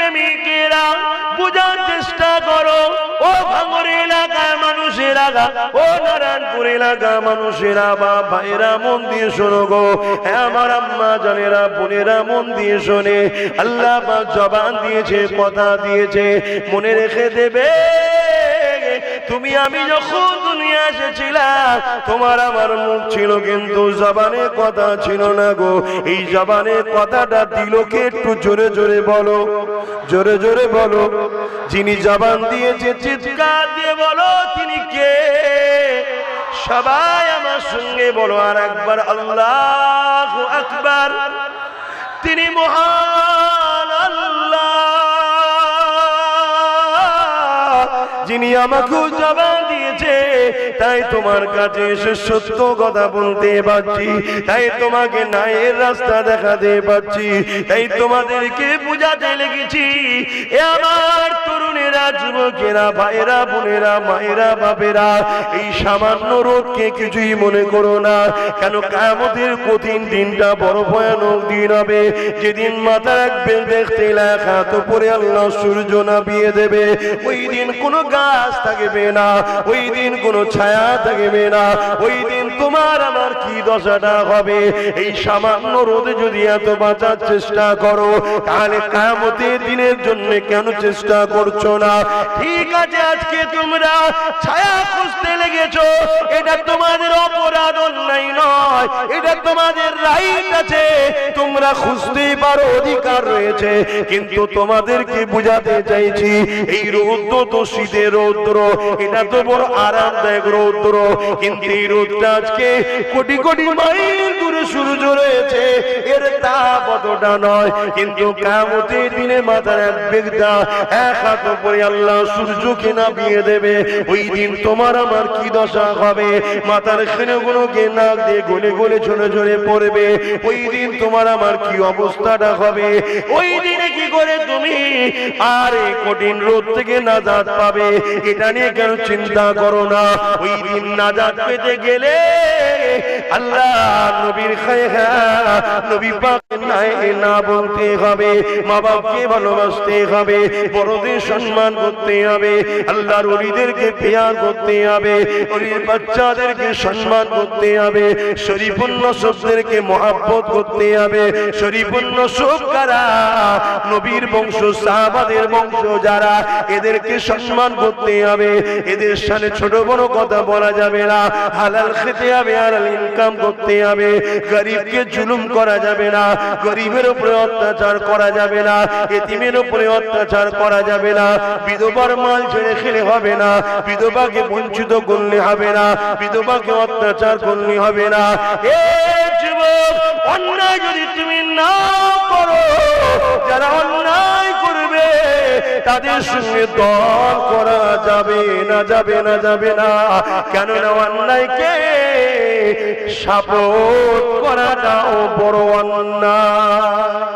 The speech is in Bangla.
প্রেমিকেরা বুঝার চেষ্টা করো, ও ভাঙড় এলাকার মানুষেরা, ও নারায়ণপুর এলাকার মানুষেরা, বাপ ভাইরা মন দিয়ে শোনো গো, আমার আম্মা জানেরা বোনেরা মন দিয়ে শোনে। আল্লাহ পাক জবান দিয়েছে, কথা দিয়েছে, মনে রেখে দেবে। তুমি আমি যখন দুনিয়া এসেছিলাম তোমার আমার মুখ ছিল কিন্তু জবানে কথা ছিল না গো। এই জবানে কথাটা দিলকে একটু জোরে জোরে বলো, জোরে জোরে বলো। যিনি জবান দিয়েছে চিৎকার দিয়ে বলো তিনি কে? সবাই আমার সঙ্গে বলো আর একবার আল্লাহু আকবার। তিনি মহান আল্লাহ, যিনি আমাকে জবান দিয়েছে, তাই তোমার কাছে এসে সত্য কথা বলতে পারছি, তাই তোমাকে ন্যায়ের রাস্তা দেখাতে পারছি, তাই তোমাদেরকে বুঝাতে লেগেছি। এ আমার তরুণেরা, যুবকেরা, ভাইরা, বোনেরা, মায়েরা, বাপেরা, এই সামান্য রোদকে কিছুই মনে করো না। কেন কিয়ামতের কঠিন দিনটা বড় ভয়ানক দিন হবে, যেদিন মাথা রাখবেন দেখতে লেখা তো পরে আল্লাহ সূর্য নামিয়ে দেবে। ওই দিন কোনো গাছ থাকবে না, ওই দিন কোনো ছায়া থাকবে না, ওই দিন তোমার আমার কি দশাটা হবে। এই সামান্য রোদে যদি এত বাঁচার চেষ্টা করো, তাহলে কিয়ামতের দিনের জন্য কেন চেষ্টা করছো না? ঠিক আছে, আজকে তোমরা ছায়া খুঁজতে লেগেছো, এটা তোমাদের অপরাধ, অন্যায় নয়, এটা তোমাদের রাইট আছে, তোমরা খুঁজতেই পারো, অধিকার রয়েছে। কিন্তু তোমাদেরকে বুঝাতে চাইছি এই রৌদ্র তো শীতের রৌদ্র, এটা তো বড় আরামদায়ক রৌদ্র, কিন্তু এই রোদটা আজকে কোটি কোটি মাইল দূরে সূর্য রয়েছে, এর তাপ অতটা নয়। কিন্তু কিয়ামতের দিনে মাথার এক বেগটা এক হাত উপরে আল্লাহ সূর্যকে নামিয়ে দেবে। ওই দিন তোমার আমার কি দশা হবে? মাথার খেনেগুলোকে নাক দিয়ে গলে গলে ঝরে ঝরে পড়বে। ওই দিন তোমার আমার কি অবস্থাটা হবে? ওই দিনে কি করে তুমি আর এই কঠিন রোদ থেকে নাজাত পাবে, এটা নিয়ে কেন চিন্তা করো না? ওই দিন নাজাত পেতে গেলে আল্লাহ নবীর খায়হা নবী পাকের না বলতে হবে, মা বাপকে ভালোবাসতে হবে, বড়দের সম্মান করতে হবে, আল্লাহর ওলিদেরকে পেয়ার করতে হবে, ওলির বাচ্চাদেরকে সম্মান করতে হবে, শরীফুন নসবদেরকে মহব্বত করতে হবে। শরীফুন নসব কারা? নবীর বংশ, সাহাবাদের বংশ যারা, এদেরকে সম্মান করতে হবে। এদের সামনে ছোট বড় কথা বলা যাবে না, হালাল খেতে হবে, হালাল ইনকাম করতে হবে। গরিবকে জুলুম করা যাবে না, গরিবের উপরে অত্যাচার করা যাবে না, এতিমের উপরে অত্যাচার করা যাবে না, বিধবার মাল ছেড়ে খেলে হবে না, বিধবাকে বঞ্চিত করলে হবে না, বিধবাকে অত্যাচার করলে হবে না। এ যুবক, অন্যায় যদি তুমি না করো, যারা অন্যায় করবে তাদের সঙ্গে দল করা যাবে না, যাবে না, যাবে না। কেননা অন্যায়কে সাপোর্ট করাটাও বড় অন্যায়।